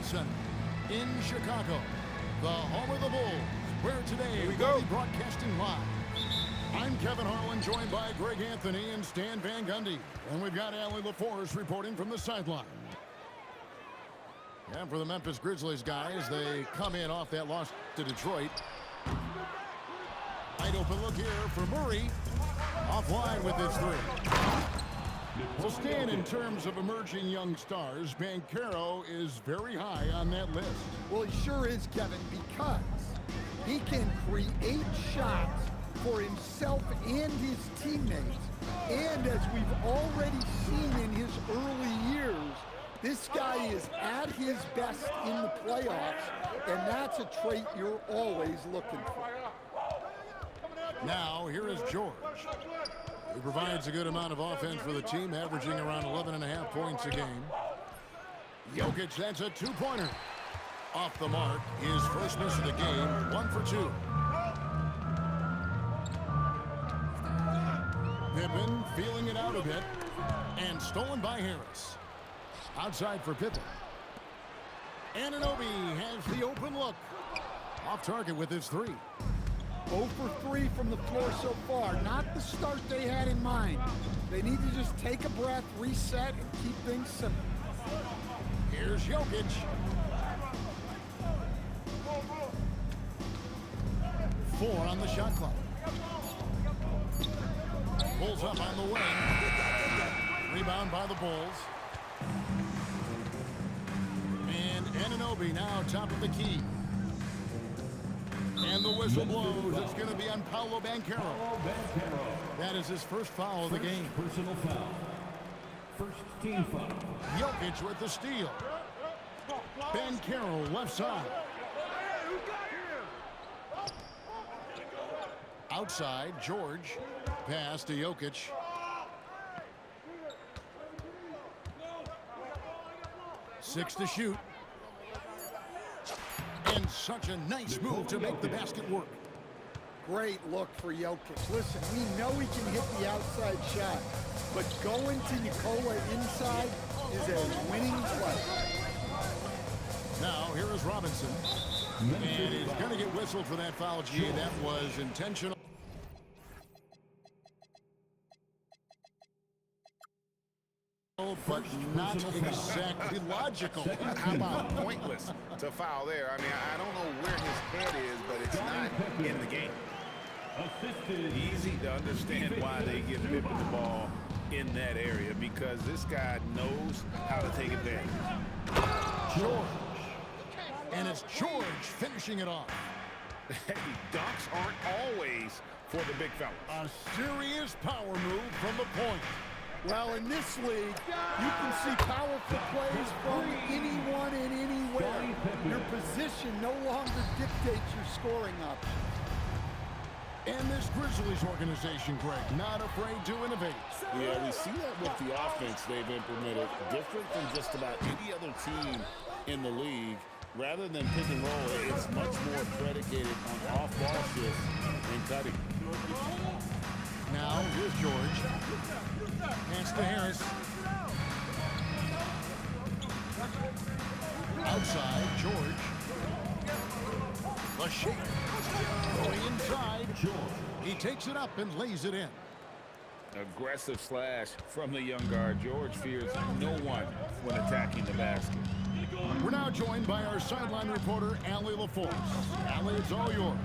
Center in Chicago, the home of the Bulls, where today we we'll be broadcasting live. I'm Kevin Harlan, joined by Greg Anthony and Stan Van Gundy. And we've got Allie LaForce reporting from the sideline. And for the Memphis Grizzlies guys, they come in off that loss to Detroit. Wide open look here for Murray. Offline with his three. So Stan, in terms of emerging young stars, Banchero is very high on that list. Well, he sure is, Kevin, because he can create shots for himself and his teammates. And as we've already seen in his early years, this guy is at his best in the playoffs, and that's a trait you're always looking for. Now, here is George. He provides a good amount of offense for the team, averaging around 11.5 points a game. Jokic, that's a two-pointer. Off the mark, his first miss of the game, 1 for 2. Pippen feeling it out a bit, and stolen by Harris. Outside for Pippen. Anunoby has the open look. Off target with his three. 0 for 3 from the floor so far. Not the start they had in mind. They need to just take a breath, reset, and keep things simple. Here's Jokic. Four on the shot clock. Pulls up on the wing. Rebound by the Bulls. And Anunoby now top of the key. And the whistle blows. It's going to be on Paolo Banchero. That is his first foul of the game. Personal foul. First team foul. Jokic with the steal. Banchero left side. Outside, George. Pass to Jokic. Six to shoot. And such a nice move to make the basket work. Great look for Jokic. Listen, we know he can hit the outside shot, but going to Nikola inside is a winning play. Now, here is Robinson. And he's going to get whistled for that foul, G. That was intentional. But not exactly logical. How about pointless to foul there? I mean, I don't know where his head is, but it's not in the game. Easy to understand why they give Pippen the ball in that area, because this guy knows how to take advantage. George. And it's George finishing it off. Hey, dunks aren't always for the big fella. A serious power move from the point. Well, in this league, you can see powerful plays from anyone and anywhere. Your position no longer dictates your scoring options. And this Grizzlies organization, Greg, not afraid to innovate. Yeah, we see that with the offense they've implemented. Different than just about any other team in the league. Rather than pick and roll, it's much more predicated on off-ball shifts and cutting. Now, here's George. Pass to Harris. Outside, George. The shake. Going inside. He takes it up and lays it in. Aggressive slash from the young guard. George fears no one when attacking the basket. We're now joined by our sideline reporter, Allie LaForce. Allie, it's all yours.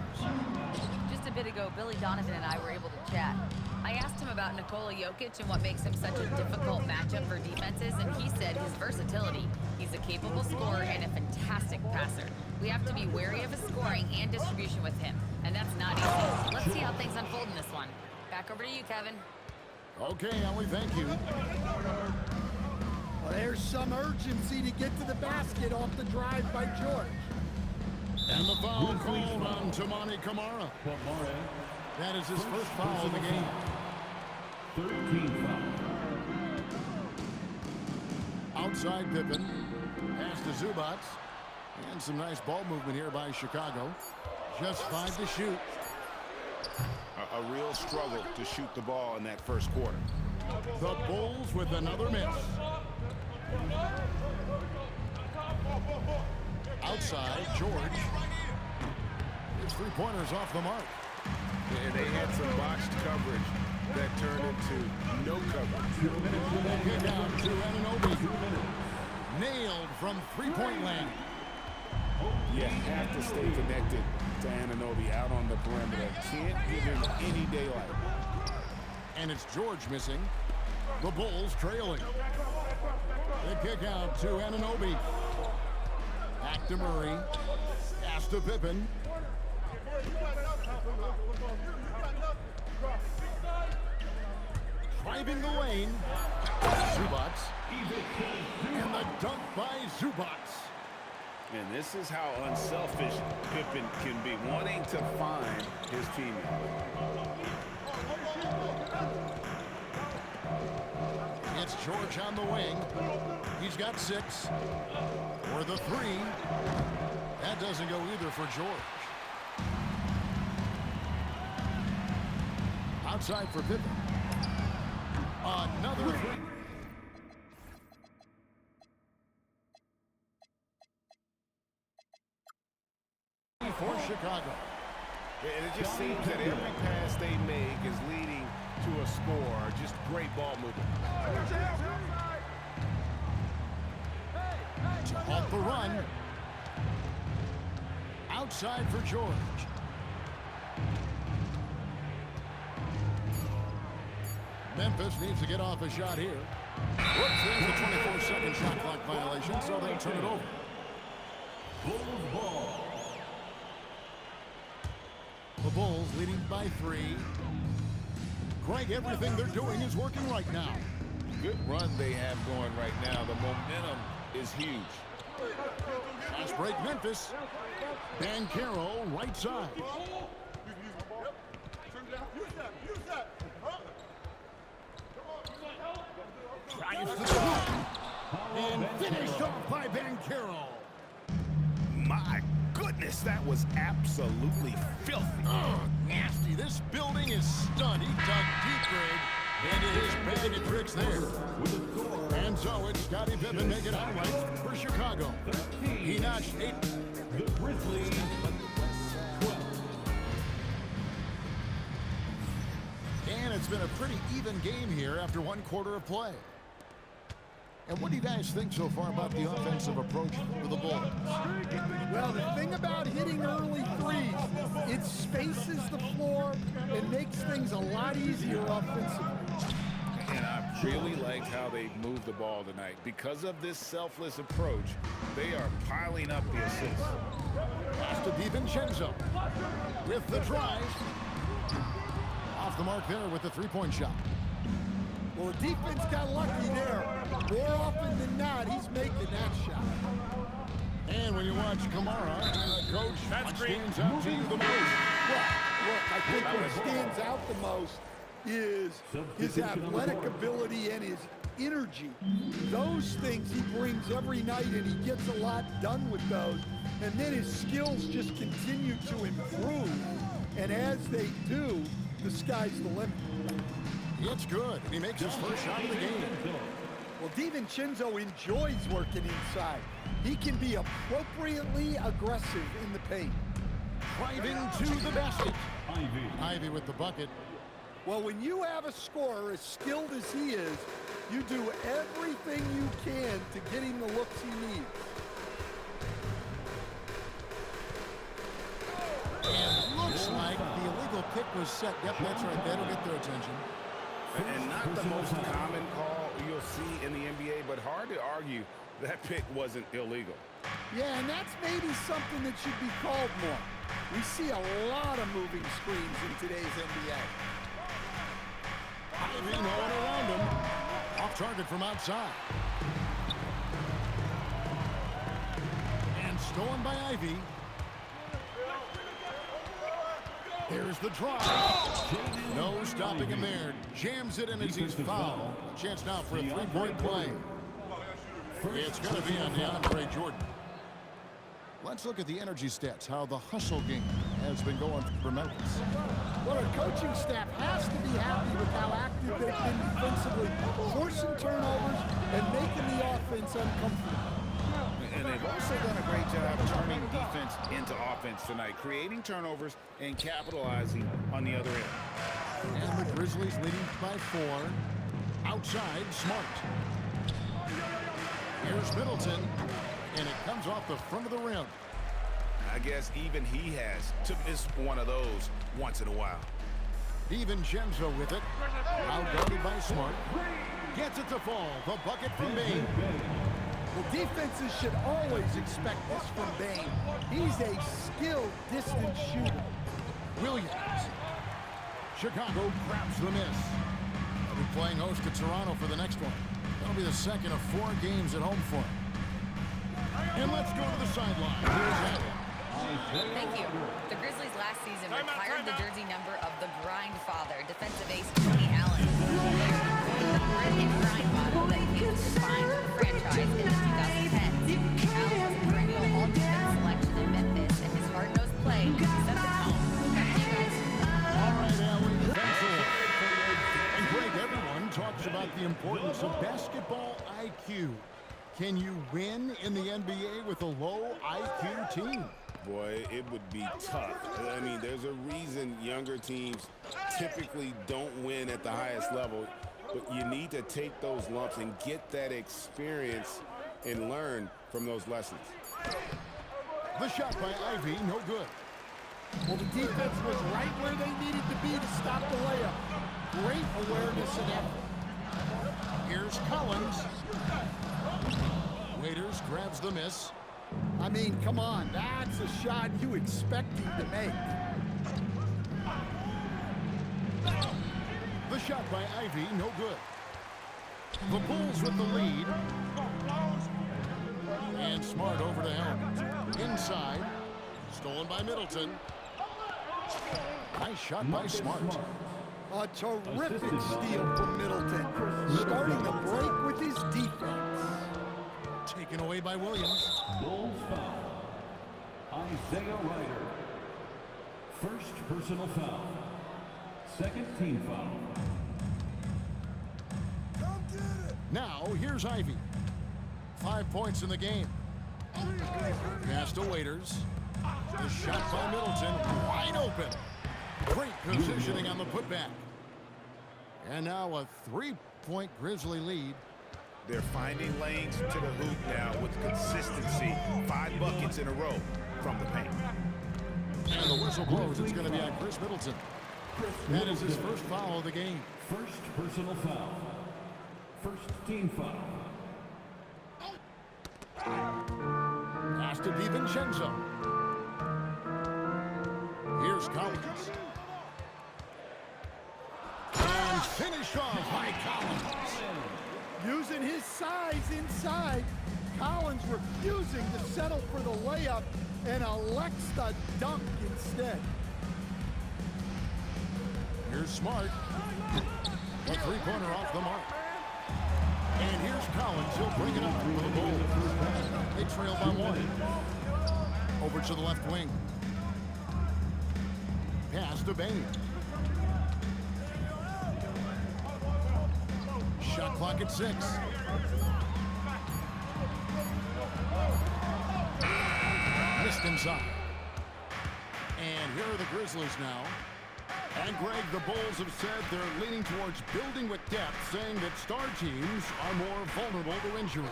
Just a bit ago, Billy Donovan and I were able to chat. I asked him about Nikola Jokic and what makes him such a difficult matchup for defenses, and he said his versatility. He's a capable scorer and a fantastic passer. We have to be wary of his scoring and distribution with him, and that's not easy. Let's see how things unfold in this one. Back over to you, Kevin. Okay, Allie, thank you. Well, there's some urgency to get to the basket off the drive by George. And the foul called on Toumani Camara. That is his first foul of the game. 13 foul. Outside Pippen. Pass to Zubac. And some nice ball movement here by Chicago. Just 5 to shoot. A real struggle to shoot the ball in that first quarter. The Bulls with another miss. Outside, George. His three-pointers off the mark. And they had some botched coverage that turned into no coverage. Kick out to Anunoby. Nailed from three-point land. You have to stay connected to Anunoby out on the perimeter. Can't give him any daylight. And it's George missing. The Bulls trailing. The kick out to Anunoby. Back to Murray. Pass to Pippen. Driving the lane. Zubac. And the dunk by Zubac. And this is how unselfish Pippen can be, wanting to find his teammate. It's George on the wing. He's got 6. For the 3. That doesn't go either for George. Outside for Pippen. Another 3. For Chicago. And it just seems that every pass they make is leading to a score. Just great ball movement. To halt the run. Outside for George. Memphis needs to get off a shot here. Whoops, there's the 24-second shot clock violation, so they'll turn it over. Bulls ball. The Bulls leading by 3. Greg, everything they're doing is working right now. Good run they have going right now. The momentum is huge. Fast break Memphis. Banchero right side. Drives to the hoop. And finished off by Banchero. My goodness, that was absolutely filthy. Oh, nasty. This building is stunned. He dug deep, Greg, into his bag of tricks there. And so it's Scottie Pippen making it outright for Chicago. He notched 8. The Grizzlies. 12. And it's been a pretty even game here after one quarter of play. And what do you guys think so far about the offensive approach for the Bulls? Well, the thing about hitting early threes, it spaces the floor and makes things a lot easier offensively. And I really liked how they moved the ball tonight. Because of this selfless approach, they are piling up the assists. Pass to DiVincenzo with the drive. Off the mark there with the three-point shot. Well, the defense got lucky there. More often than not, he's making that shot. And when you watch Kamara, Coach, what stands out to you the most? Well, look, I think what stands out the most is his athletic ability and his energy. Those things he brings every night, and he gets a lot done with those. And then his skills just continue to improve. And as they do, the sky's the limit. It's good, and he makes his first shot of the game. Well, DiVincenzo enjoys working inside. He can be appropriately aggressive in the paint. Driving to the basket. Ivy with the bucket. Well, when you have a scorer as skilled as he is, you do everything you can to get him the looks he needs. And looks like the illegal kick was set. Yep, that's right. That'll get their attention. And not the most common call you'll see in the NBA, but hard to argue that pick wasn't illegal. Yeah, and that's maybe something that should be called more. We see a lot of moving screens in today's NBA. Ivy rolling around him. Off target from outside. And stolen by Ivy. There's the drive. No stopping him there. Jams it in as he's fouled. Chance now for a three-point play. It's going to be on DeAndre Jordan. Let's look at the energy stats, how the hustle game has been going for Memphis. Well, our coaching staff has to be happy with how active they've been defensively, forcing turnovers and making the offense uncomfortable. And they've also done a great job turning into offense tonight, creating turnovers and capitalizing on the other end. And the Grizzlies leading by 4. Outside, Smart. Here's Middleton, and it comes off the front of the rim. I guess even he has to miss one of those once in a while. DiVincenzo with it. Outguarded by Smart. Gets it to fall. The bucket from Bane. Well, defenses should always expect this from Bane. He's a skilled distance shooter. Williams. Chicago grabs the miss. They'll be playing host to Toronto for the next one. That'll be the second of 4 games at home for him. And let's go to the sideline. Here's Allen. Thank you. The Grizzlies last season retired the jersey number of the grind father, defensive ace Tony Allen. The grit and grind model that came to define the franchise in the 2010s. Allen was a perennial all-defense selection in Memphis, and his hard-nosed play set the tone. Back to you guys. All right, Allen, that's it. And Greg, everyone talks about the importance of basketball IQ. Can you win in the NBA with a low IQ team? Boy, it would be tough. I mean, there's a reason younger teams typically don't win at the highest level, but you need to take those lumps and get that experience and learn from those lessons. The shot by Ivy, no good. Well, the defense was right where they needed to be to stop the layup. Great awareness and effort. Here's Collins. Waiters grabs the miss. I mean, come on, that's a shot you expect him to make. The shot by Ivy, no good. The Bulls with the lead. And Smart over to Helm. Inside. Stolen by Middleton. Nice shot by Smart. A terrific steal from Middleton. Starting the break with his defense. Taken away by Williams. Bulls foul. Isaiah Ryder. First personal foul. Second team foul. Now, here's Ivy. 5 points in the game. Pass to Waiters. The shot by Middleton. Wide open. Great positioning on the putback. And now a 3-point Grizzly lead. They're finding lanes to the hoop now with consistency. 5 buckets in a row from the paint. And the whistle blows. It's going to be on Chris Middleton. That is his first foul of the game. First personal foul. First team foul. Pass to DiVincenzo. Here's Collins. And finish off by Collins. Using his size inside, Collins refusing to settle for the layup and elects the dunk instead. Here's Smart. A 3-pointer off the mark. And here's Collins. He'll bring it up for the Bulls. They trail by 1. Over to the left wing. Pass to Bane. Shot clock at 6. Missed inside. And here are the Grizzlies now. And Greg, the Bulls have said they're leaning towards building with depth, saying that star teams are more vulnerable to injury.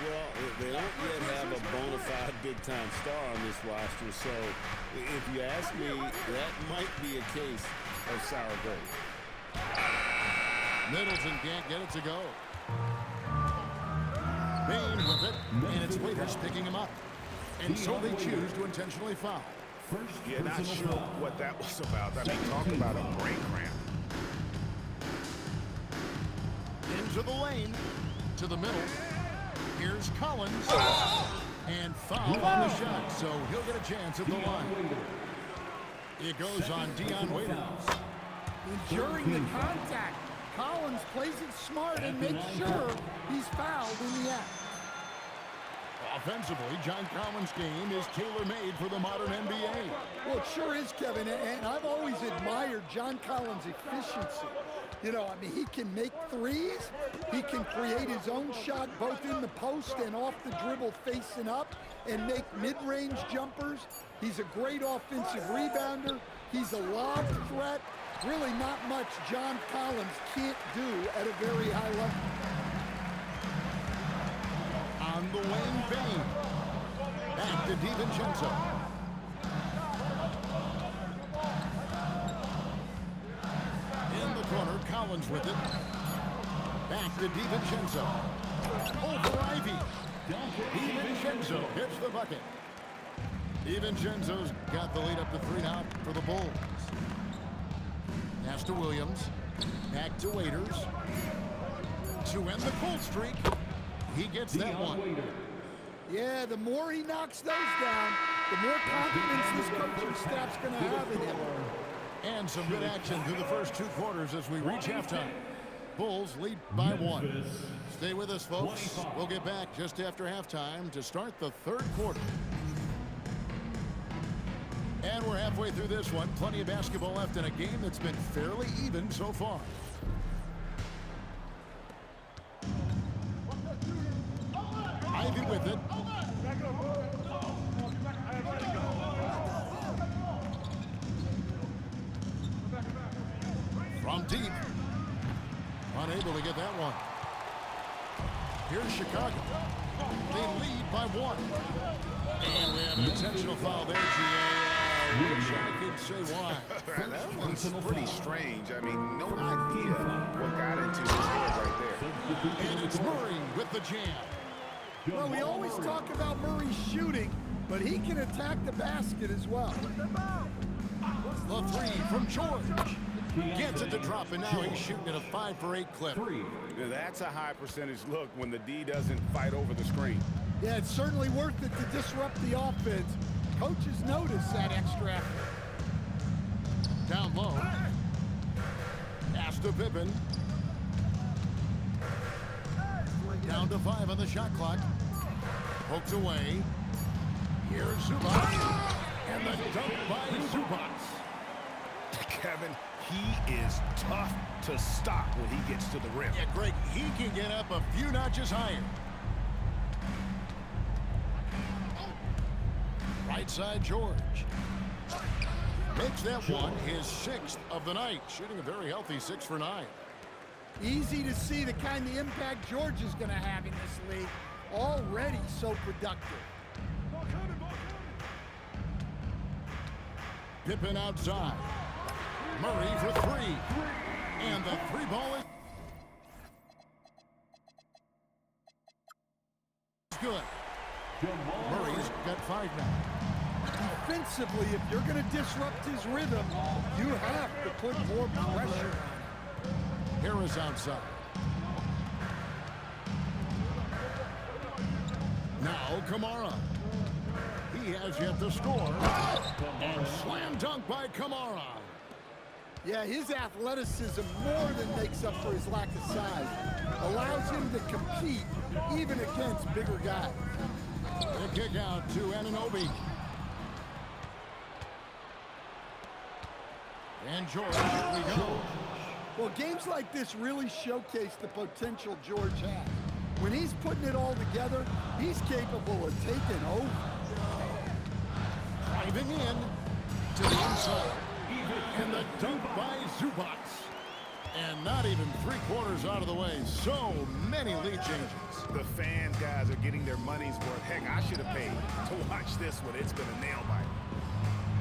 Well, they don't yet have a bona fide big-time star on this roster, so if you ask me, that might be a case of sour grapes. Middleton can't get it to go. Bane with it, and it's Waiters picking him up. And so they choose to intentionally foul. Yeah, not sure what that was about. I mean, talk about a brain cramp. Into the lane, to the middle. Here's Collins. And foul on the shot, so he'll get a chance at the line. It goes on Dion Waiters. During the contact, Collins plays it smart and makes sure he's fouled in the act. Offensively, John Collins' game is tailor-made for the modern NBA. Well, it sure is, Kevin, and I've always admired John Collins' efficiency. You know, I mean, he can make threes. He can create his own shot both in the post and off the dribble facing up and make mid-range jumpers. He's a great offensive rebounder. He's a lob threat. Really not much John Collins can't do at a very high level. On the wing, Bain. Back to DiVincenzo. In the corner, Collins with it. Back to DiVincenzo. Over Ivy. DiVincenzo hits the bucket. DiVincenzo's got the lead up to 3 now for the Bulls. Pass to Williams. Back to Waiters. To end the cold streak. He gets that one. Yeah, the more he knocks those down, the more confidence this coaching staff's going to have in him. And some good action through the first 2 quarters as we reach halftime. Bulls lead by 1. Stay with us, folks. We'll get back just after halftime to start the 3rd quarter. And we're halfway through this one. Plenty of basketball left in a game that's been fairly even so far. Ivy with it. From deep. Unable to get that one. Here's Chicago. They lead by 1. And we have an intentional foul there, GA. I wish I could say why. That one's pretty strange. I mean, no idea what got into his head right there. And it's Murray with the jam. Well, we always talk about Murray shooting, but he can attack the basket as well. The 3 from George. Gets it to drop, and now he's shooting at a 5 for 8 clip. That's a high percentage look when the D doesn't fight over the screen. Yeah, it's certainly worth it to disrupt the offense. Coaches notice that extra effort. Down low. Pass to Pippen. Down to 5 on the shot clock. Poked away. Here's Zubac. And the dunk by Zubac. Kevin, he is tough to stop when he gets to the rim. Yeah, Greg, he can get up a few notches higher. Right side, George. Makes that one his 6th of the night. Shooting a very healthy 6 for 9. Easy to see the kind of impact George is going to have in this league. Already so productive. Pippen outside. Murray for 3. And the 3 ball is good. Murray's got 5 now. Defensively, if you're going to disrupt his rhythm, you have to put more pressure on him. Harris outside. Now Kamara. He has yet to score. And slam dunk by Kamara. Yeah, his athleticism more than makes up for his lack of size. Allows him to compete even against bigger guys. The kick out to Anunoby. And George, here we go. Well, games like this really showcase the potential George has. When he's putting it all together, he's capable of taking over. Driving in to the inside. And the dunk by Zubac. And not even 3/4 out of the way. So many lead changes. The fans, guys, are getting their money's worth. Heck, I should have paid to watch this one. It's been a nail biter.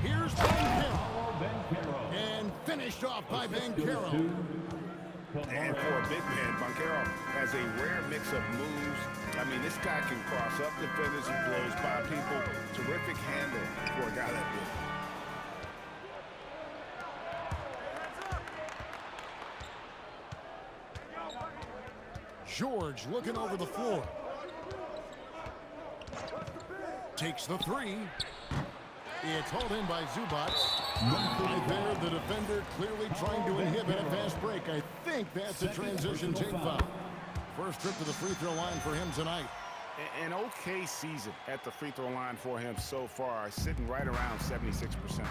Here's Banchero. And finished off by Banchero. And for a big man, Banchero has a rare mix of moves. I mean, this guy can cross up defenders. He blows by people. Terrific handle for a guy that big. George looking over the floor. Takes the 3. It's hauled in by Zubac. Right there, the defender clearly trying to inhibit a fast break. I think that's a transition take foul. First trip to the free throw line for him tonight. An okay season at the free throw line for him so far, sitting right around 76%.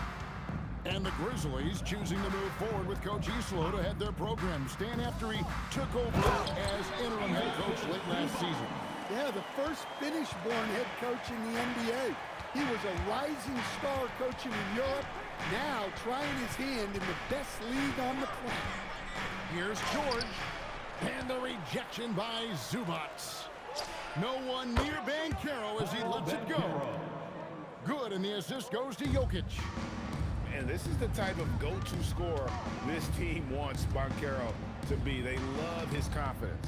And the Grizzlies choosing to move forward with Coach Islo to head their program. Stan, after he took over as interim head coach late last season. Yeah, the first Finnish-born head coach in the NBA. He was a rising star coaching in Europe, now trying his hand in the best league on the planet. Here's George, and the rejection by Zubats. No one near Banchero as he lets it go. Good, and the assist goes to Jokic. And this is the type of go-to scorer this team wants Banchero to be. They love his confidence.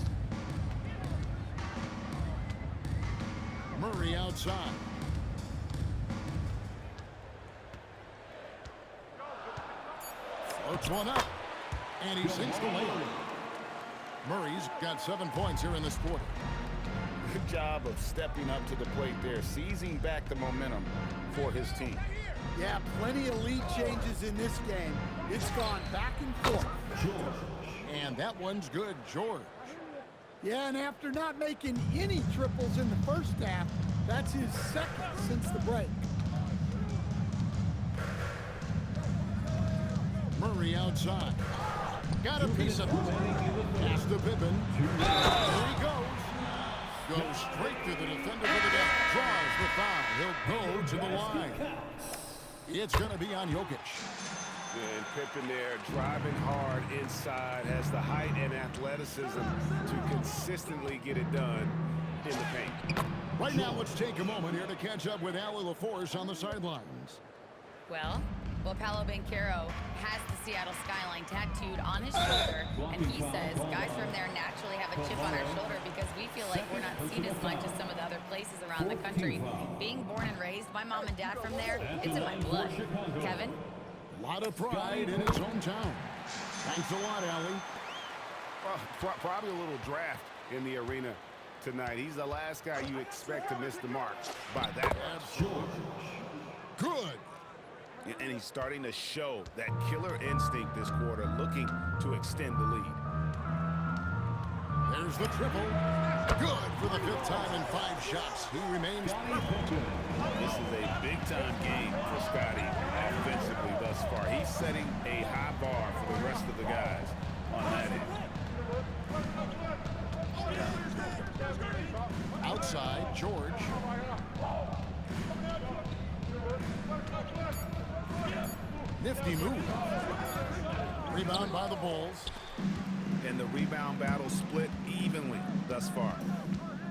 Murray outside. Floats one up, and he sinks the layup. Murray's got 7 points here in this quarter. Good job of stepping up to the plate there, seizing back the momentum for his team. Yeah, plenty of lead changes in this game. It's gone back and forth. And that one's good, George. Yeah, and after not making any triples in the first half, that's his second since the break. Murray outside. Got a piece of it. Pass to Pippen. There he goes. Goes straight to the defender for the deck. Draws the foul. He'll go to the line. It's going to be on Jokic. And Pippen there driving hard inside, has the height and athleticism to consistently get it done in the paint. Right now, let's take a moment here to catch up with Allie LaForce on the sidelines. Well, Paolo Banchero has the Seattle skyline tattooed on his shoulder, and he says guys from there naturally have a chip on our shoulder because we feel like we're not seen as much as some of the other places around the country. Being born and raised, my mom and dad from there, it's in my blood. Kevin? A lot of pride in his hometown. Thanks a lot, Allie. Well, probably a little draft in the arena tonight. He's the last guy you expect to miss the mark by that much. Good. And he's starting to show that killer instinct this quarter, looking to extend the lead. There's the triple. Good for the 5th time in 5 shots. He remains. This is a big-time game for Scotty offensively thus far. He's setting a high bar for the rest of the guys on that end. Outside, George. Nifty move. Rebound by the Bulls. And the rebound battle split evenly thus far.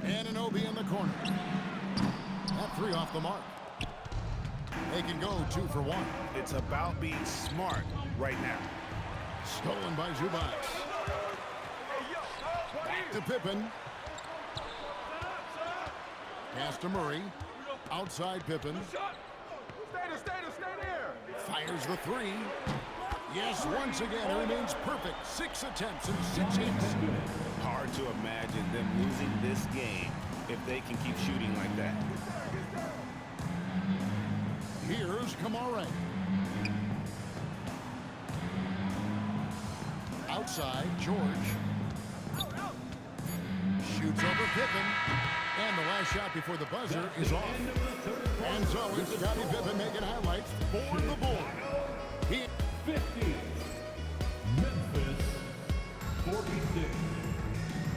Anunoby in the corner. That 3 off the mark. They can go 2 for 1. It's about being smart right now. Stolen by Zubac. Back to Pippen. Pass to Murray. Outside Pippen. Fires the 3. Yes, once again, it remains perfect. 6 attempts and 6 hits. Hard to imagine them losing this game if they can keep shooting like that. Here's Kamare. Outside, George. Shoots over Pippen. And the last shot before the buzzer is off. And so it's Scottie Pippen making highlights for the board. 50. Memphis 46.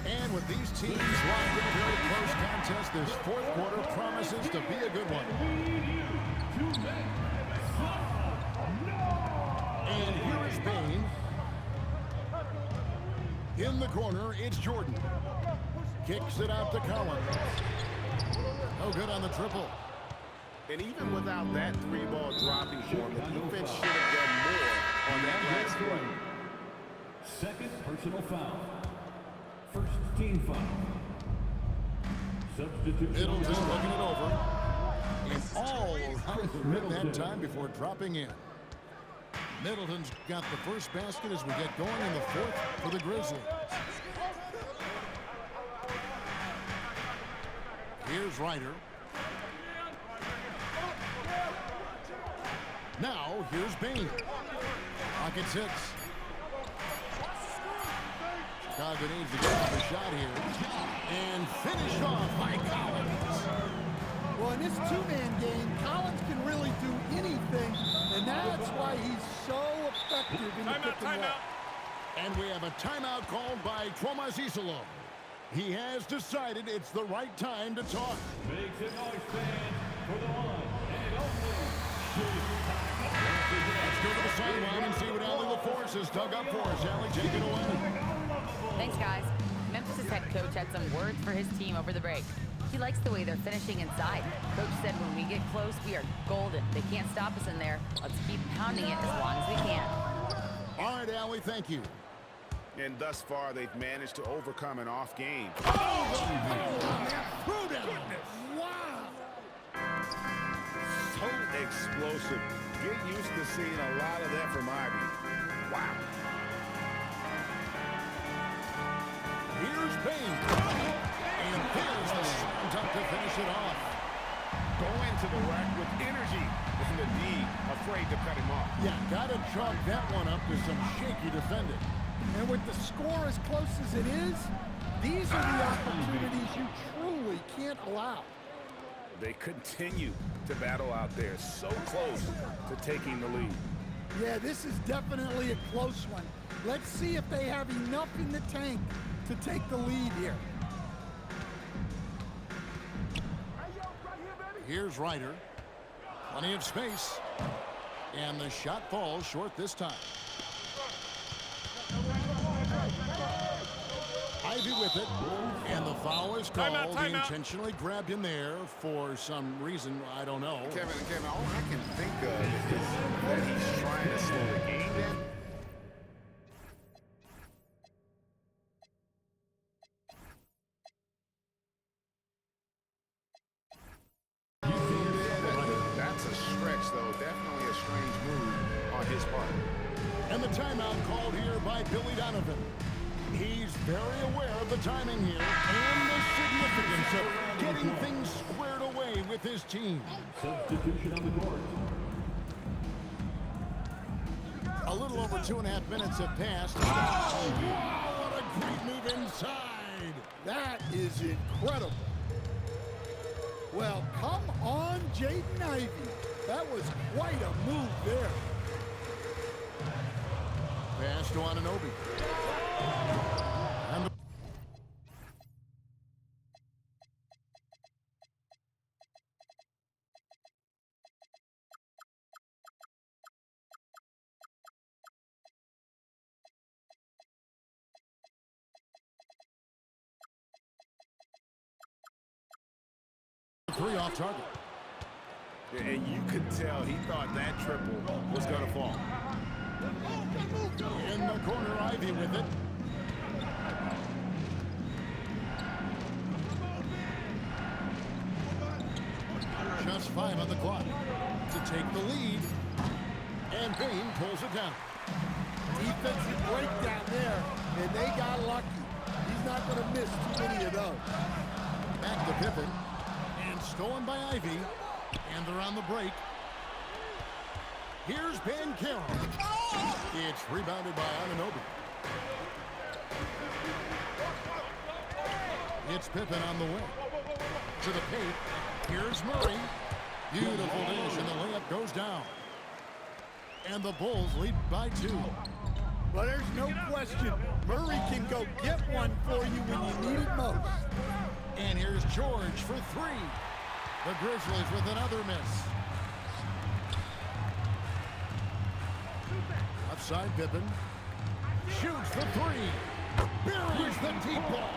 And with these teams locked in a very close contest, this 4th quarter promises to be a good one. And here is Bane. In the corner, it's Jordan. Kicks it out to Collins. No good on the triple. And even without that 3-ball dropping form, the defense should have done more on that last play. Second personal foul. First team foul. Substitution. Middleton looking it over. And all around the rim that time before dropping in. Middleton's got the first basket as we get going in the 4th for the Grizzlies. Here's Ryder. Now, here's Bane. Pocket 6. Chicago needs to get another shot here. And finished off by Collins. Well, in this two-man game, Collins can really do anything, and that's why he's so effective in the pick and roll. And we have a timeout called by Tomas Isolo. He has decided it's the right time to talk. Make some noise, fans, for the one and only Let's go to the sideline and see what Allie LaForce has dug up for us. Allie, take it away. Thanks, guys. Memphis' head coach had some words for his team over the break. He likes the way they're finishing inside. Coach said when we get close, we are golden. They can't stop us in there. Let's keep pounding it as long as we can. All right, Allie, thank you. And thus far, they've managed to overcome an off game. Wow! So explosive. Get used to seeing a lot of that from Ivy. Wow. Here's Bain. And there's the second time to finish it off. Going to the rack with energy. And the D afraid to cut him off. Yeah, got to chalk that one up to some shaky defending. And with the score as close as it is, these are the opportunities you truly can't allow. They continue to battle out there, so close to taking the lead. Yeah, this is definitely a close one. Let's see if they have enough in the tank to take the lead here. Here's Ryder. Plenty of space. And the shot falls short this time. Ivy with it, and the foul is called. He intentionally grabbed him there for some reason, I don't know. Kevin, all I can think of is that he's trying to slow the game down. That's a stretch, though. Definitely a strange move on his part. And the timeout called here by Billy Donovan. He's very aware of the timing here and the significance of getting things squared away with his team. substitution on the court. A little over 2.5 minutes have passed. Oh, what a great move inside. That is incredible. Well, come on, Jaden Ivey. That was quite a move there. Pass to Anunoby. And three off target. And you could tell he thought that triple was going to fall. In the corner, Ivy with it. Just 5 on the clock to take the lead. And Bain pulls it down. Defensive breakdown there, and they got lucky. He's not going to miss too many of those. Back to Pippen. And stolen by Ivy. And they're on the break. Here's Banchero. It's rebounded by Anunoby. It's Pippen on the way. To the paint. Here's Murray. Beautiful dish, and the layup goes down. And the Bulls lead by 2. Well, there's no question. Murray can go get one for you when you need it most. And here's George for 3. The Grizzlies with another miss. Outside Pippen. Shoots for 3. Buries the deep ball.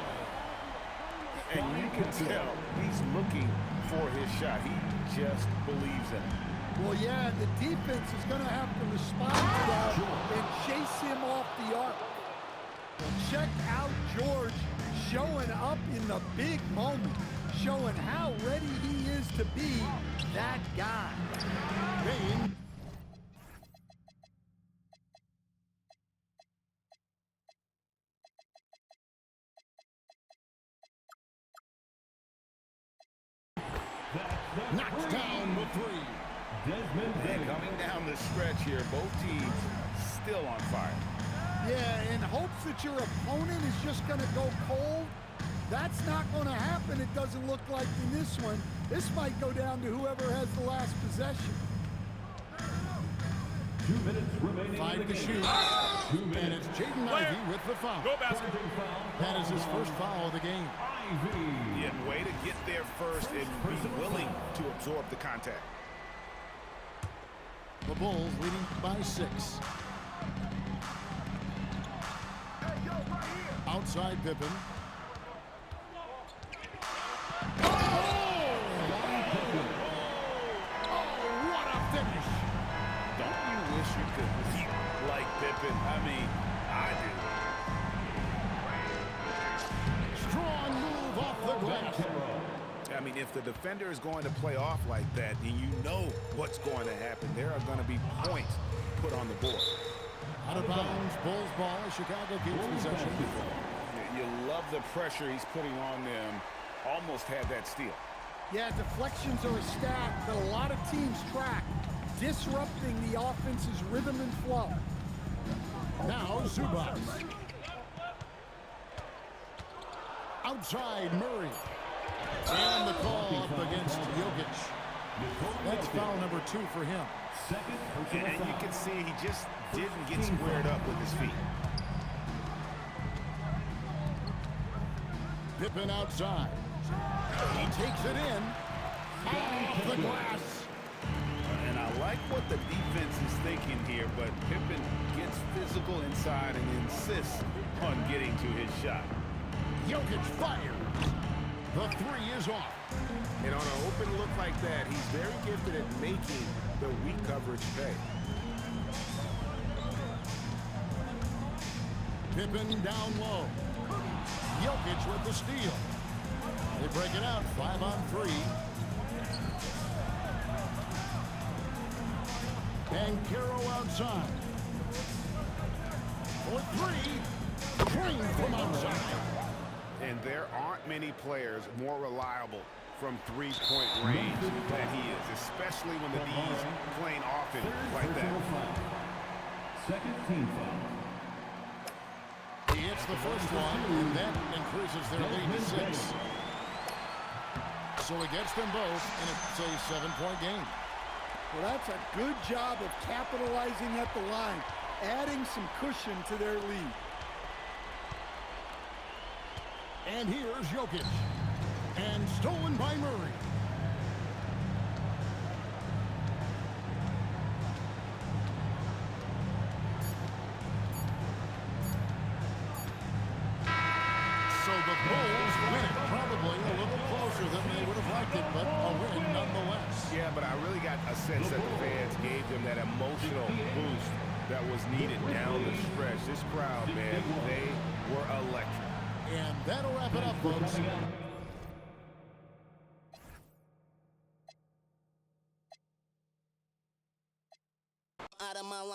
And you can tell he's looking for his shot. He just believes in it. Well, yeah, the defense is going to have to respond to that and chase him off the arc. Well, check out George showing up in the big moment, showing how ready he is to be that guy. Bain. Knocks down the 3. Desmond And coming down the stretch here, both teams still on fire. Yeah, in hopes that your opponent is just going to go cold. That's not going to happen, it doesn't look like in this one. This might go down to whoever has the last possession. 2 minutes remaining. 5 to shoot. And it's Jaden Ivey with the foul. Go basketball. That is his first foul of the game. Yeah, way to get there first and be willing to absorb the contact. The Bulls leading by 6. Outside Pippen. What a finish! Don't you wish you could leap like Pippen? I mean, I do. Strong move off the glass. I mean, if the defender is going to play off like that, then you know what's going to happen. There are going to be points put on the board. Out of bounds, Bulls ball. Chicago keeps possession. You love the pressure he's putting on them. Almost had that steal. Yeah, deflections are a stat that a lot of teams track, disrupting the offense's rhythm and flow. Now Zubac. Outside Murray. And the call up against Jokic. That's foul number 2 for him. And you can see he just didn't get squared up with his feet. Pippen outside. He takes it in. Off the glass. And I like what the defense is thinking here, but Pippen gets physical inside and insists on getting to his shot. Jokic fires. The 3 is off. And on an open look like that, he's very gifted at making the weak coverage pay. Pippen down low. Jokic with the steal. They break it out 5 on 3. And Caro outside. For 3. Drained from outside. And there aren't many players more reliable from three-point range than he is, especially when the D's playing offense like that. Second team foul. He hits the first one, and that increases their lead to 6. So he gets them both, and it's a 7-point game. Well, that's a good job of capitalizing at the line, adding some cushion to their lead. And here's Jokic. And stolen by Murray. So the Bulls win it. Probably a little closer than they would have liked it, but a win nonetheless. Yeah, but I really got a sense that the fans gave them that emotional boost that was needed down the stretch. This crowd, man, they were electric. And that'll wrap it up, folks. Out of my line.